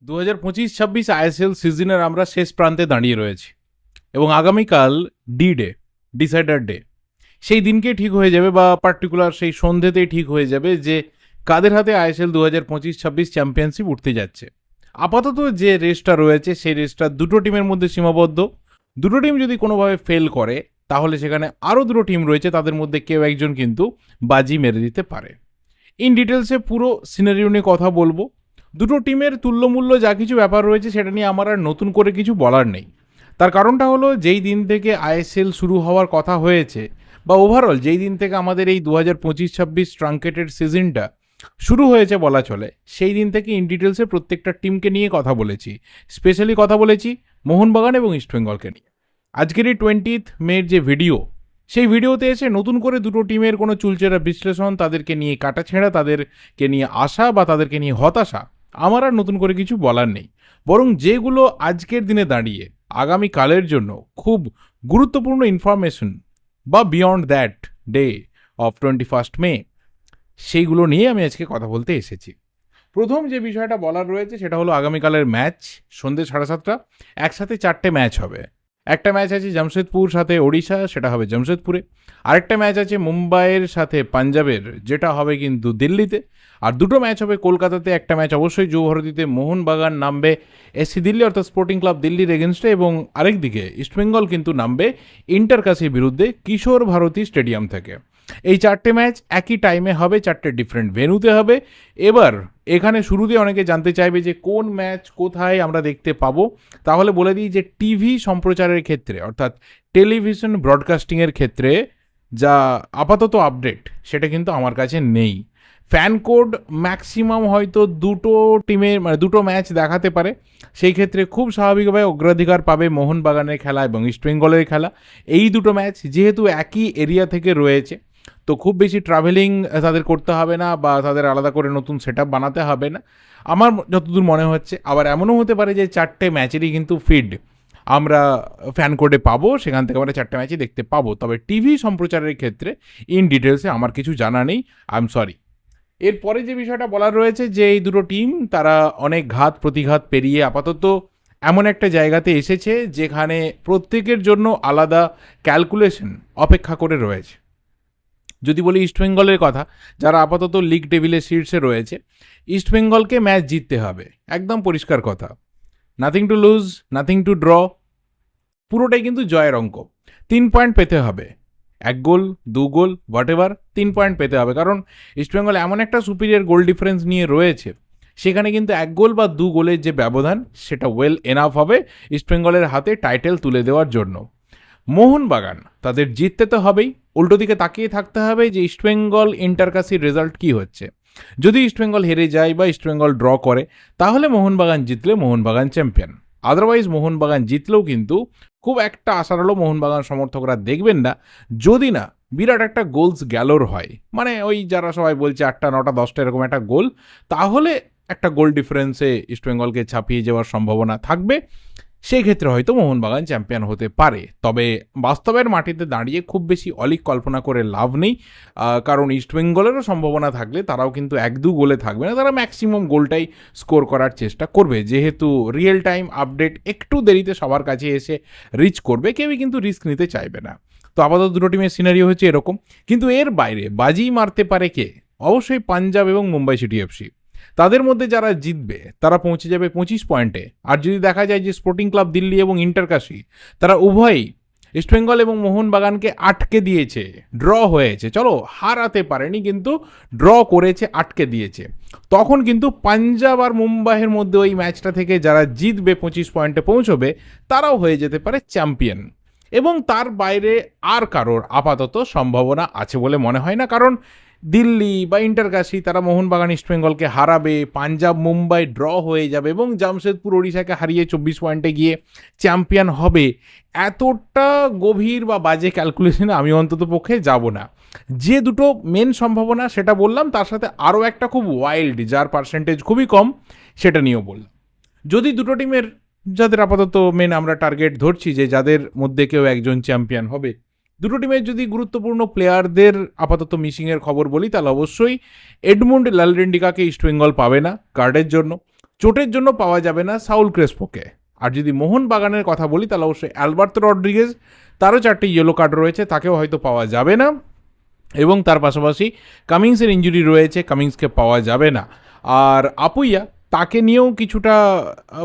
2025-26 ISL সিজনের আমরা শেষ প্রান্তে দাঁড়িয়ে রয়েছি এবং আগামীকাল ডিসাইডার ডে সেই দিনকে ঠিক হয়ে যাবে বা পার্টিকুলার সেই সন্ধ্যেতেই ঠিক হয়ে যাবে যে কাদের হাতে আইএসএল 2025-26 চ্যাম্পিয়নশিপ উঠতে যাচ্ছে। আপাতত যে রেসটা রয়েছে সেই রেসটা দুটো টিমের মধ্যে সীমাবদ্ধ। দুটো টিম যদি কোনোভাবে ফেল করে তাহলে সেখানে আরও দুটো টিম রয়েছে, তাদের মধ্যে কেউ একজন কিন্তু বাজি মেরে দিতে পারে। ইন ডিটেলসে পুরো সিনারিও নিয়ে কথা বলবো। দুটো টিমের তুল্যমূল্য যা কিছু ব্যাপার রয়েছে সেটা নিয়ে আমার আর নতুন করে কিছু বলার নেই। তার কারণটা হলো, যেই দিন থেকে আইএসএল শুরু হওয়ার কথা হয়েছে বা ওভারঅল যেই দিন থেকে আমাদের এই 2025-26 ট্রাঙ্কেটেড সিজনটা শুরু হয়েছে বলা চলে, সেই দিন থেকে ইন ডিটেলসে প্রত্যেকটা টিমকে নিয়ে কথা বলেছি। স্পেশালি কথা বলেছি মোহনবাগান এবং ইস্টবেঙ্গলকে নিয়ে। আজকের এই 20th মের যে ভিডিও, সেই ভিডিওতে এসে নতুন করে দুটো টিমের কোনো চুলচেরা বিশ্লেষণ, তাদেরকে নিয়ে কাটাছেঁড়া, তাদেরকে নিয়ে আশা বা তাদেরকে নিয়ে হতাশা আমার আর নতুন করে কিছু বলার নেই। বরং যেগুলো আজকের দিনে দাঁড়িয়ে আগামীকালের জন্য খুব গুরুত্বপূর্ণ ইনফরমেশন বা বিয়ন্ড দ্যাট ডে অফ 21 মে, সেইগুলো নিয়ে আমি আজকে কথা বলতে এসেছি। প্রথম যে বিষয়টা বলার রয়েছে সেটা হলো আগামীকালের ম্যাচ সন্ধ্যে 7:30, একসাথে 4টে ম্যাচ হবে। একটা ম্যাচ আছে জামশেদপুর সাথে ওড়িশা, সেটা হবে জামশেদপুরে। আরেকটা ম্যাচ আছে মুম্বাইয়ের সাথে পাঞ্জাবের, যেটা হবে কিন্তু দিল্লিতে। আর দুটো ম্যাচ হবে কলকাতাতে। একটা ম্যাচ অবশ্যই যুবভারতীতে, মোহনবাগান নামবে এসসি দিল্লি অর্থাৎ স্পোর্টিং ক্লাব দিল্লির এগেনস্টে, এবং আরেকদিকে ইস্টবেঙ্গল কিন্তু নামবে ইন্টারকাশির বিরুদ্ধে কিশোর ভারতী স্টেডিয়াম থেকে। এই 4টে ম্যাচ একই টাইমে হবে, 4টে ডিফারেন্ট ভেন্যুতে হবে। এবার এখানে শুরুতে অনেকে জানতে চাইবে যে কোন ম্যাচ কোথায় আমরা দেখতে পাবো। তাহলে বলে দিই যে টিভি সম্প্রচারের ক্ষেত্রে অর্থাৎ টেলিভিশন ব্রডকাস্টিংয়ের ক্ষেত্রে যা আপাতত আপডেট সেটা কিন্তু আমার কাছে নেই। ফ্যান কোড ম্যাক্সিমাম হয়তো দুটো টিমের দুটো ম্যাচ দেখাতে পারে। সেই ক্ষেত্রে খুব স্বাভাবিকভাবে অগ্রাধিকার পাবে মোহনবাগানের খেলা এবং ইস্টবেঙ্গলের খেলা। এই দুটো ম্যাচ যেহেতু একই এরিয়া থেকে রয়েছে, তো খুব বেশি ট্রাভেলিং তাদের করতে হবে না বা তাদের আলাদা করে নতুন সেট আপ বানাতে হবে না আমার যতদূর মনে হচ্ছে। আবার এমনও হতে পারে যে 4টে ম্যাচেরই কিন্তু ফিড আমরা ফ্যান কোডে পাবো, সেখান থেকে আমরা 4টে ম্যাচই দেখতে পাবো। তবে টিভি সম্প্রচারের ক্ষেত্রে ইন ডিটেলসে আমার কিছু জানা নেই, আই এম সরি। এরপরে যে বিষয়টা বলার রয়েছে যে এই দুটো টিম তারা অনেক ঘাত প্রতিঘাত পেরিয়ে আপাতত এমন একটা জায়গাতে এসেছে যেখানে প্রত্যেকের জন্য আলাদা ক্যালকুলেশন অপেক্ষা করে রয়েছে। যদি বলি ইস্টবেঙ্গলের কথা, যারা আপাতত লিগ টেবিলের শীর্ষে রয়েছে, ইস্টবেঙ্গলকে ম্যাচ জিততে হবে, একদম পরিষ্কার কথা। Nothing to lose, nothing to draw, পুরোটাই কিন্তু জয়ের অঙ্ক। 3 পয়েন্ট পেতে হবে, 1 গোল 2 গোল হোয়াট এভার, 3 পয়েন্ট পেতে হবে। কারণ ইস্টবেঙ্গল এমন একটা সুপিরিয়র গোল ডিফারেন্স নিয়ে রয়েছে, সেখানে কিন্তু 1 গোল বা 2 গোলের যে ব্যবধান সেটা ওয়েল এনাফ হবে ইস্টবেঙ্গলের হাতে টাইটেল তুলে দেওয়ার জন্য। মোহনবাগান তাদের জিততে তো হবেই, উল্টো দিকে তাকিয়ে থাকতে হবে যে ইস্টবেঙ্গল ইন্টারকাসির রেজাল্ট কী হচ্ছে। যদি ইস্টবেঙ্গল হেরে যায় বা ইস্টবেঙ্গল ড্র করে তাহলে মোহনবাগান জিতলে মোহনবাগান চ্যাম্পিয়ন। আদারওয়াইজ মোহনবাগান জিতলেও কিন্তু খুব একটা আশার আলো মোহনবাগান সমর্থকরা দেখবেন না, যদি না বিরাট একটা গোলস গ্যালোর হয়। মানে ওই যারা সবাই বলছে 8টা 9টা 10টা এরকম একটা গোল, তাহলে একটা গোল ডিফারেন্সে ইস্টবেঙ্গলকে ছাপিয়ে যাওয়ার সম্ভাবনা থাকবে। সেই ক্ষেত্রে হয়তো মোহনবাগান চ্যাম্পিয়ন হতে পারে। তবে বাস্তবের মাটিতে দাঁড়িয়ে খুব বেশি অলিক কল্পনা করে লাভ নেই, কারণ ইস্টবেঙ্গলেরও সম্ভাবনা থাকলে তারাও কিন্তু 1-2 গোলে থাকবে না, তারা ম্যাক্সিমাম গোলটাই স্কোর করার চেষ্টা করবে। যেহেতু রিয়েল টাইম আপডেট একটু দেরিতে সবার কাছে এসে রিচ করবে, কেউই কিন্তু রিস্ক নিতে চাইবে না। তো আপাতত দুটো টিমের সিনারিও হচ্ছে এরকম। কিন্তু এর বাইরে বাজি মারতে পারে কে? অবশ্যই পাঞ্জাব এবং মুম্বাই সিটি এফসি। তাদের মধ্যে যারা জিতবে তারা পৌঁছে যাবে 25 পয়েন্টে। আর যদি দেখা যায় যে স্পোর্টিং ক্লাব দিল্লি এবং ইন্টারকাশি তারা উভয়ই ইস্টবেঙ্গল এবং মোহনবাগানকে আটকে দিয়েছে, ড্র হয়েছে, চলো হারাতে পারেনি কিন্তু ড্র করেছে, আটকে দিয়েছে, তখন কিন্তু পাঞ্জাব আর মুম্বাইয়ের মধ্যে ওই ম্যাচটা থেকে যারা জিতবে 25 পয়েন্টে পৌঁছবে তারাও হয়ে যেতে পারে চ্যাম্পিয়ন। এবং তার বাইরে আর কারোর আপাতত সম্ভাবনা আছে বলে মনে হয় না, কারণ দিল্লি বা ইন্টারকাশি তারা মোহনবাগান ইস্টবেঙ্গলকে হারাবে, পাঞ্জাব মুম্বাই ড্র হয়ে যাবে এবং জামশেদপুর ওড়িশাকে হারিয়ে 24 পয়েন্টে গিয়ে চ্যাম্পিয়ন হবে। এতটা গভীর বা বাজে ক্যালকুলেশনে আমি অন্তত পক্ষে যাব না। যে দুটো মেন সম্ভাবনা সেটা বললাম, তার সাথে আরও একটা খুব ওয়াইল্ড যার পার্সেন্টেজ খুবই কম সেটা নিয়েও বললাম। যদি দুটো টিমের যাদের আপাতত মেন আমরা টার্গেট ধরছি যে যাদের মধ্যে কেউ একজন চ্যাম্পিয়ন হবে, দুটো টিমের যদি গুরুত্বপূর্ণ প্লেয়ারদের আপাতত মিসিংয়ের খবর বলি, তাহলে অবশ্যই এডমুন্ড লালরেন্ডিকাকে ইস্টবেঙ্গল পাবে না কার্ডের জন্য। চোটের জন্য পাওয়া যাবে না সাউল ক্রেসপোকে। আর যদি মোহনবাগানের কথা বলি তাহলে অবশ্যই অ্যালবার্তো রড্রিগেজ, তারও 4টি ইয়েলো কার্ড রয়েছে, তাকেও হয়তো পাওয়া যাবে না। এবং তার পাশাপাশি কামিংসের ইনজুরি রয়েছে, কামিংসকে পাওয়া যাবে না। আর আপুইয়া, তাকে নিয়েও কিছুটা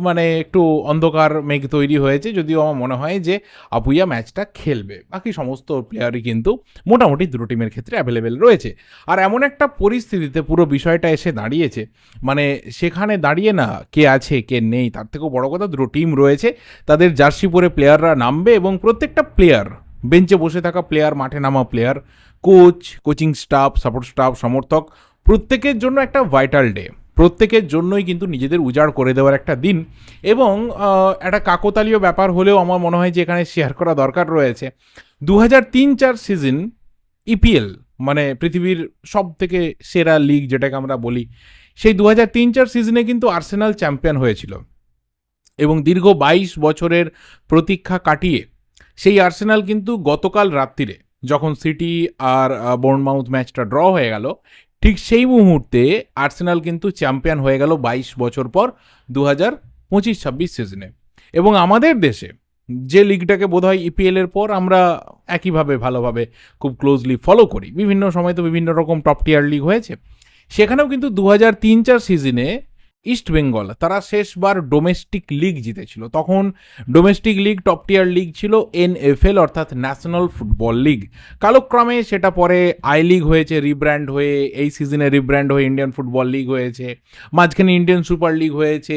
মানে একটু অন্ধকার মেঘ তৈরি হয়েছে, যদিও আমার মনে হয় যে আপুইয়া ম্যাচটা খেলবে। বাকি সমস্ত প্লেয়ারই কিন্তু মোটামুটি দুটো টিমের ক্ষেত্রে অ্যাভেলেবেল রয়েছে। আর এমন একটা পরিস্থিতিতে পুরো বিষয়টা এসে দাঁড়িয়েছে, মানে সেখানে দাঁড়িয়ে না কে আছে কে নেই, তার থেকেও বড় কথা দুটো টিম রয়েছে, তাদের জার্সি পরে প্লেয়াররা নামবে এবং প্রত্যেকটা প্লেয়ার, বেঞ্চে বসে থাকা প্লেয়ার, মাঠে নামা player, coach, coaching staff, support staff, সমর্থক, প্রত্যেকের জন্য একটা ভাইটাল ডে, প্রত্যেকের জন্যই কিন্তু নিজেদের উজাড় করে দেওয়ার একটা দিন। এবং একটা কাকতালীয় ব্যাপার হলেও আমার মনে হয় যে এখানে শেয়ার করা দরকার রয়েছে। 2003-04 সিজন ইপিএল, মানে পৃথিবীর সব থেকে সেরা লিগ যেটাকে আমরা বলি, সেই 2003-04 সিজনে কিন্তু আর্সেনাল চ্যাম্পিয়ন হয়েছিল। এবং দীর্ঘ 22 বছরের প্রতীক্ষা কাটিয়ে সেই আর্সেনাল কিন্তু গতকাল রাত্রিরে, যখন সিটি আর বোর্নমাউথ ম্যাচটা ড্র হয়ে গেল, ঠিক সেই মুহূর্তে আর্সেনাল কিন্তু চ্যাম্পিয়ন হয়ে গেল 22 বছর পর 2025-26 সিজনে। এবং আমাদের দেশে যে লিগটাকে বোধহয় ইপিএলের পর আমরা একইভাবে ভালোভাবে খুব ক্লোজলি ফলো করি, বিভিন্ন সময় তো বিভিন্ন রকম টপ টিয়ার লিগ হয়েছে, সেখানেও কিন্তু 2003-04 সিজনে ইস্ট বেঙ্গল তারা শেষবার ডোমেস্টিক লিগ জিতেছিল। তখন ডোমেস্টিক লিগ টপ টিয়ার লিগ ছিল এনএফএল, অর্থাৎ ন্যাশনাল ফুটবল লিগ। কালক্রমে সেটা পরে আই লিগ হয়েছে রিব্র্যান্ড হয়ে, এই সিজনে রিব্র্যান্ড হয়ে ইন্ডিয়ান ফুটবল লিগ হয়েছে, মাঝখানে ইন্ডিয়ান সুপার লিগ হয়েছে,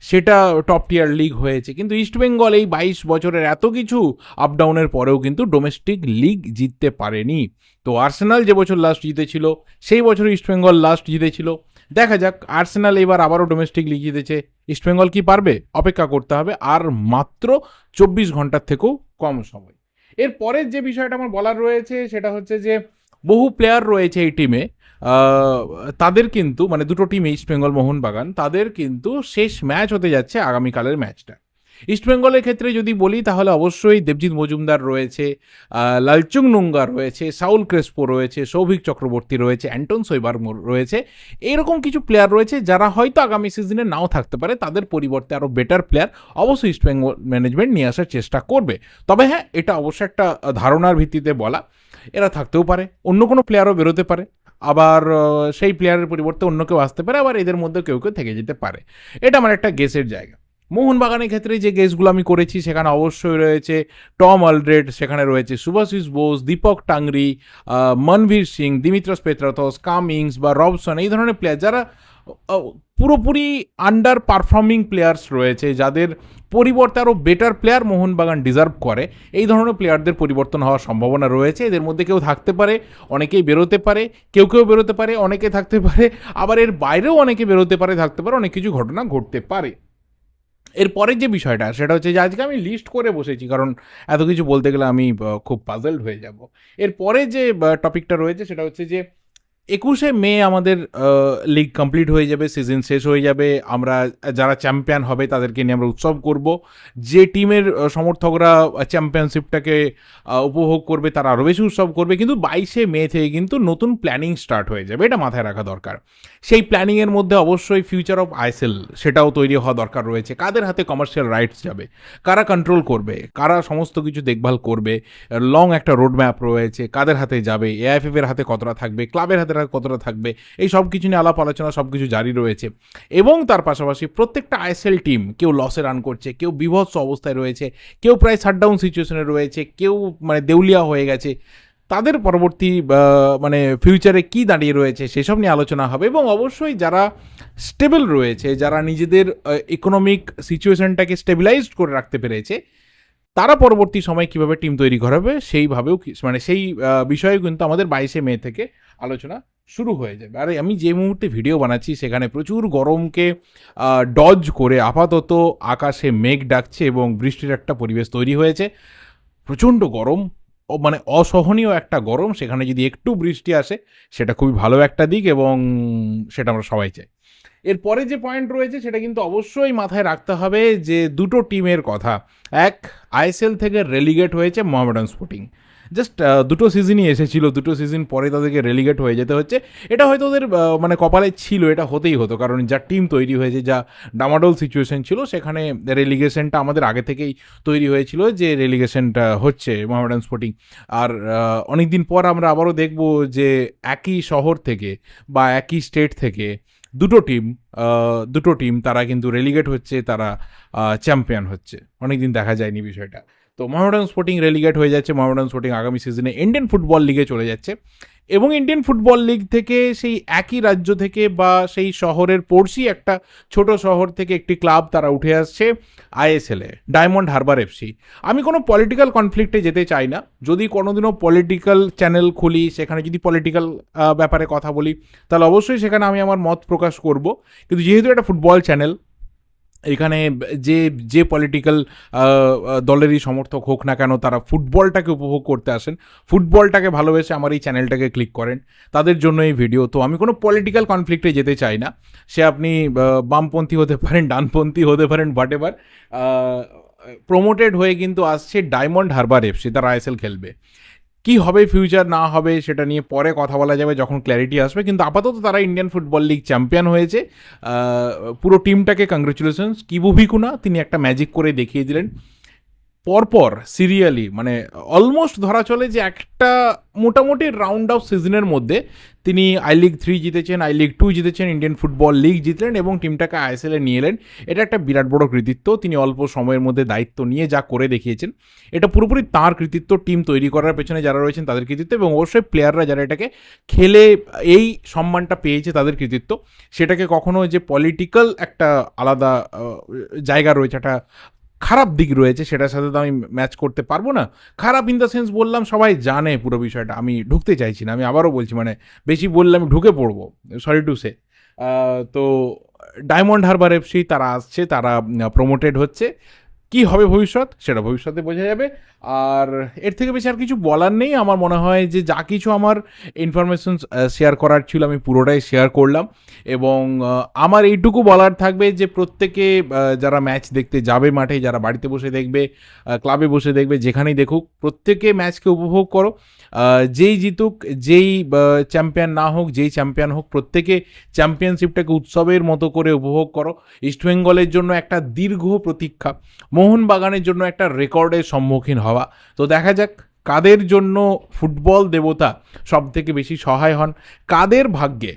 সেটা টপ টিয়ার লিগ হয়েছে। কিন্তু ইস্ট বেঙ্গল এই 22 বছরের এত কিছু আপ ডাউনের পরেও কিন্তু ডোমেস্টিক লিগ জিততে পারেনি। তো আর্সেনাল যে বছর লাস্ট জিতেছিল, সেই বছর ইস্ট বেঙ্গল লাস্ট জিতেছিল। দেখা যাক, আর্সেনাল এবার আবারও ডোমেস্টিক লিগ জিতেছে, ইস্টবেঙ্গল কি পারবে? অপেক্ষা করতে হবে আর মাত্র 24 ঘন্টার থেকেও কম সময়। এর পরের যে বিষয়টা আমার বলার রয়েছে সেটা হচ্ছে যে বহু প্লেয়ার রয়েছে এই টিমে, তাদের কিন্তু মানে দুটো টিম, ইস্টবেঙ্গল মোহনবাগান, তাদের কিন্তু শেষ ম্যাচ হতে যাচ্ছে আগামীকালের ম্যাচটা। ইস্টবেঙ্গলের ক্ষেত্রে যদি বলি তাহলে অবশ্যই দেবজিৎ মজুমদার রয়েছে, লালচুং নুঙ্গা রয়েছে, সাউল ক্রেসপো রয়েছে, সৌভিক চক্রবর্তী রয়েছে, অ্যান্টন সৈবার রয়েছে। এইরকম কিছু প্লেয়ার রয়েছে যারা হয়তো আগামী সিজনে নাও থাকতে পারে, তাদের পরিবর্তে আরও বেটার প্লেয়ার অবশ্যই ইস্টবেঙ্গল ম্যানেজমেন্ট নিয়ে আসার চেষ্টা করবে। তবে হ্যাঁ, এটা অবশ্যই একটা ধারণার ভিত্তিতে বলা, এরা থাকতেও পারে, অন্য কোনো প্লেয়ারও বেরোতে পারে, আবার সেই প্লেয়ারের পরিবর্তে অন্য কেউ আসতে পারে, আবার এদের মধ্যে কেউ কেউ থেকে যেতে পারে। এটা আমার একটা গেসের জায়গা। মোহনবাগানের ক্ষেত্রে যে গেসগুলো আমি করেছি সেখানে অবশ্যই রয়েছে টম অলড্রেড, সেখানে রয়েছে সুভাশিস বোস, দীপক টাংরি, মনবীর সিং, দিমিত্রস পেত্রাতস, কামিংস বা রবসন, এই ধরনের প্লেয়ার যারা পুরোপুরি আন্ডার পারফর্মিং প্লেয়ার্স রয়েছে, যাদের পরিবর্তে আরও বেটার প্লেয়ার মোহনবাগান ডিজার্ভ করে, এই ধরনের প্লেয়ারদের পরিবর্তন হওয়ার সম্ভাবনা রয়েছে। এদের মধ্যে কেউ থাকতে পারে, অনেকেই বেরোতে পারে, কেউ বেরোতে পারে, অনেকে থাকতে পারে, আবার এর বাইরেও অনেকে বেরোতে পারে, থাকতে পারে, অনেক কিছু ঘটনা ঘটতে পারে। এরপরের যে বিষয়টা সেটা হচ্ছে যে আজকে আমি লিস্ট করে বসেছি, কারণ এত কিছু বলতে গেলে আমি খুব পাজলড হয়ে যাব। এরপরে যে টপিকটা রয়েছে সেটা হচ্ছে যে 21শে মে আমাদের লিগ কমপ্লিট হয়ে যাবে, সিজন শেষ হয়ে যাবে, আমরা যারা চ্যাম্পিয়ন হবে তাদেরকে নিয়ে আমরা উৎসব করব। যে টিমের সমর্থকরা চ্যাম্পিয়নশিপটাকে উপভোগ করবে তারা আরও বেশি উৎসব করবে। কিন্তু 22শে মে থেকে কিন্তু নতুন প্ল্যানিং স্টার্ট হয়ে যাবে, এটা মাথায় রাখা দরকার। সেই প্ল্যানিংয়ের মধ্যে অবশ্যই ফিউচার অফ আইএসএল সেটাও তৈরি হওয়া দরকার রয়েছে। কাদের হাতে কমার্শিয়াল রাইটস যাবে, কারা কন্ট্রোল করবে, কারা সমস্ত কিছু দেখভাল করবে, লং একটা রোড ম্যাপ রয়েছে, কাদের হাতে যাবে, এআইএফএফ এর হাতে কতটা থাকবে, ক্লাবের হাতে কতটা থাকবে, এই সব কিছু নিয়ে আলাপ আলোচনা সব কিছু জারি রয়েছে। এবং তার পাশাপাশি প্রত্যেকটা আইএসএল টিম, কেউ লসে রান করছে, কেউ বিভৎস অবস্থায় রয়েছে, কেউ প্রায় শাটডাউন সিচুয়েশনে রয়েছে, কেউ মানে দেউলিয়া হয়ে গেছে, তাদের পরবর্তী মানে ফিউচারে কি দাঁড়িয়ে রয়েছে সেসব নিয়ে আলোচনা হবে। এবং অবশ্যই যারা স্টেবল রয়েছে, যারা নিজেদের ইকোনমিক সিচুয়েশনটাকে স্টেবিলাইজড করে রাখতে পেরেছে, তারা পরবর্তী সময় কিভাবে টিম তৈরি করাবে সেইভাবেও মানে সেই বিষয়েও কিন্তু আমাদের 22শে মে থেকে আলোচনা শুরু হয়ে যাবে। আর আমি যে মুহূর্তে ভিডিও বানাচ্ছি সেখানে প্রচুর গরমকে ডজ করে আপাতত আকাশে মেঘ ডাকছে এবং বৃষ্টির একটা পরিবেশ তৈরি হয়েছে। প্রচণ্ড গরম, মানে অসহনীয় একটা গরম। সেখানে যদি একটু বৃষ্টি আসে সেটা খুবই ভালো একটা দিক এবং সেটা আমরা সবাই চাই। এরপরে যে পয়েন্ট রয়েছে সেটা কিন্তু অবশ্যই মাথায় রাখতে হবে যে দুটো টিমের কথা। এক, আইএসএল থেকে রেলিগেট হয়েছে মোহামেডান স্পোর্টিং, জাস্ট দুটো সিজনই এসেছিল, দুটো সিজন পরে তাদেরকে রেলিগেট হয়ে যেতে হচ্ছে। এটা হয়তো ওদের মানে কপালে ছিল, এটা হতেই হতো, কারণ যা টিম তৈরি হয়েছে, যা ডামাডোল সিচুয়েশন ছিল, সেখানে রেলিগেশনটা আমাদের আগে থেকেই তৈরি হয়েছিল যে রেলিগেশনটা হচ্ছে মোহামেডান স্পোর্টিং। আর অনেক দিন পর আমরা আবারও দেখব যে একই শহর থেকে বা একই স্টেট থেকে দুটো টিম তারা কিন্তু রেলিগেট হচ্ছে, তারা চ্যাম্পিয়ন হচ্ছে। অনেকদিন দেখা যায়নি বিষয়টা। তো মোহামেডান স্পোর্টিং রেলিগেট হয়ে যাচ্ছে, মোহামেডান স্পোর্টিং আগামী সিজনে ইন্ডিয়ান ফুটবল লিগে চলে যাচ্ছে, এবং ইন্ডিয়ান ফুটবল লিগ থেকে সেই একই রাজ্য থেকে বা সেই শহরের পড়শি একটা ছোট শহর থেকে একটি ক্লাব তারা উঠে আসছে আইএসএলে, ডায়মন্ড হারবার এফসি। আমি কোনো পলিটিক্যাল কনফ্লিক্টে যেতে চাই না, যদি কোনোদিনও পলিটিক্যাল চ্যানেল খুলি, সেখানে যদি পলিটিক্যাল ব্যাপারে কথা বলি, তাহলে অবশ্যই সেখানে আমি আমার মত প্রকাশ করব। কিন্তু যেহেতু এটা ফুটবল চ্যানেল, এখানে যে যে পলিটিক্যাল দলেরই সমর্থক হোক না কেন, তারা ফুটবলটাকে উপভোগ করতে আসেন, ফুটবলটাকে ভালোবেসে আমার এই চ্যানেলটাকে ক্লিক করেন, তাদের জন্য এই ভিডিও। তো আমি কোনো পলিটিক্যাল কনফ্লিক্টে যেতে চাই না। সে আপনি বামপন্থী হতে পারেন, ডানপন্থী হতে পারেন, বাট এবার প্রমোটেড হয়ে কিন্তু আসছে ডায়মন্ড হারবার এফসি, তারা আইএসএল খেলবে। কি হবে ফিউচার না হবে সেটা নিয়ে পরে কথা বলা যাবে যখন ক্ল্যারিটি আসবে, কিন্তু আপাতত তারা ইন্ডিয়ান ফুটবল লিগ চ্যাম্পিয়ন হয়েছে। পুরো টিমটাকে কংগ্রেচুলেশনস। কিবু ভিকুনা তিনি একটা ম্যাজিক করে দেখিয়ে দিলেন, পরপর সিরিয়ালি, মানে অলমোস্ট ধরা চলে যে একটা মোটামুটি রাউন্ড অফ সিজনের মধ্যে তিনি আই লিগ 3 জিতেছেন, আই লিগ 2 জিতেছেন, ইন্ডিয়ান ফুটবল লিগ জিতলেন এবং টিমটাকে আইএসএলে নিয়ে এলেন। এটা একটা বিরাট বড় কৃতিত্ব। তিনি অল্প সময়ের মধ্যে দায়িত্ব নিয়ে যা করে দেখিয়েছেন, এটা পুরোপুরি তাঁর কৃতিত্ব, টিম তৈরি করার পেছনে যারা রয়েছেন তাদের কৃতিত্ব, এবং অবশ্যই প্লেয়াররা যারা এটাকে খেলে এই সম্মানটা পেয়েছে তাদের কৃতিত্ব। সেটাকে কখনো যে পলিটিক্যাল একটা আলাদা জায়গা রয়েছে, একটা খারাপ দিক রয়েছে, সেটার সাথে তো আমি ম্যাচ করতে পারবো না। খারাপ ইন দ্য সেন্স বললাম, সবাই জানে পুরো বিষয়টা, আমি ঢুকতে চাইছি না। আমি আবারও বলছি, মানে বেশি বললে আমি ঢুকে পড়বো, সরি টু সে। তো ডায়মন্ড হারবার এফসি তারা আসছে, তারা প্রমোটেড হচ্ছে। কি হবে ভবিষ্যৎ, সেটা ভবিষ্যতে বোঝা যাবে। আর এর থেকে বেশি আর কিছু বলার নেই। আমার মনে হয় যে যা কিছু আমার ইনফরমেশন শেয়ার করার ছিল আমি পুরোটাই শেয়ার করলাম, এবং আমার এইটুকু বলার থাকবে যে প্রত্যেকে যারা ম্যাচ দেখতে যাবে মাঠে, যারা বাড়িতে বসে দেখবে, ক্লাবে বসে দেখবে, যেখানেই দেখুক, প্রত্যেকে ম্যাচকে উপভোগ করো। যেই জিতুক, যেই চ্যাম্পিয়ন না হোক, যেই চ্যাম্পিয়ন হোক, প্রত্যেকে চ্যাম্পিয়নশিপটাকে উৎসবের মতো করে উপভোগ করো। ইস্টবেঙ্গলের জন্য একটা দীর্ঘ প্রতীক্ষা, মোহনবাগানের জন্য একটা রেকর্ডের সম্মুখীন হওয়া। তো দেখা যাক কাদের জন্য ফুটবল দেবতা সব থেকে বেশি সহায় হন, কাদের ভাগ্যে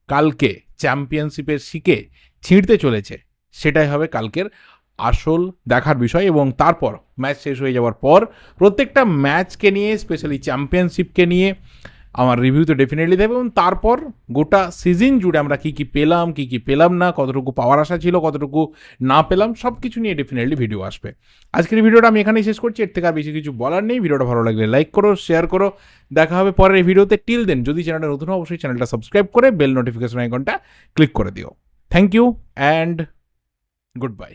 কালকে চ্যাম্পিয়নশিপের শিকে ছিঁড়তে চলেছে, সেটাই হবে কালকের আসল দেখার বিষয়। এবং তারপর ম্যাচ শেষ হয়ে যাওয়ার পর প্রত্যেকটা ম্যাচকে নিয়ে, স্পেশালি চ্যাম্পিয়নশিপকে নিয়ে আমার রিভিউ তো ডেফিনেটলি দেবে, এবং তারপর গোটা সিজন জুড়ে আমরা কী কী পেলাম, কী কী পেলাম না, কতটুকু পাওয়ার আশা ছিল, কতটুকু না পেলাম, সব কিছু নিয়ে ডেফিনেটলি ভিডিও আসবে। আজকের ভিডিওটা আমি এখানেই শেষ করছি, এর থেকে আর বেশি কিছু বলার নেই। ভিডিওটা ভালো লাগলে লাইক করো, শেয়ার করো। দেখা হবে পরের ভিডিওতে। টিল দেন, যদি চ্যানেলটা নতুন হয় অবশ্যই চ্যানেলটা সাবস্ক্রাইব করে বেল নোটিফিকেশন আইকনটা ক্লিক করে দিও। Thank you and good by.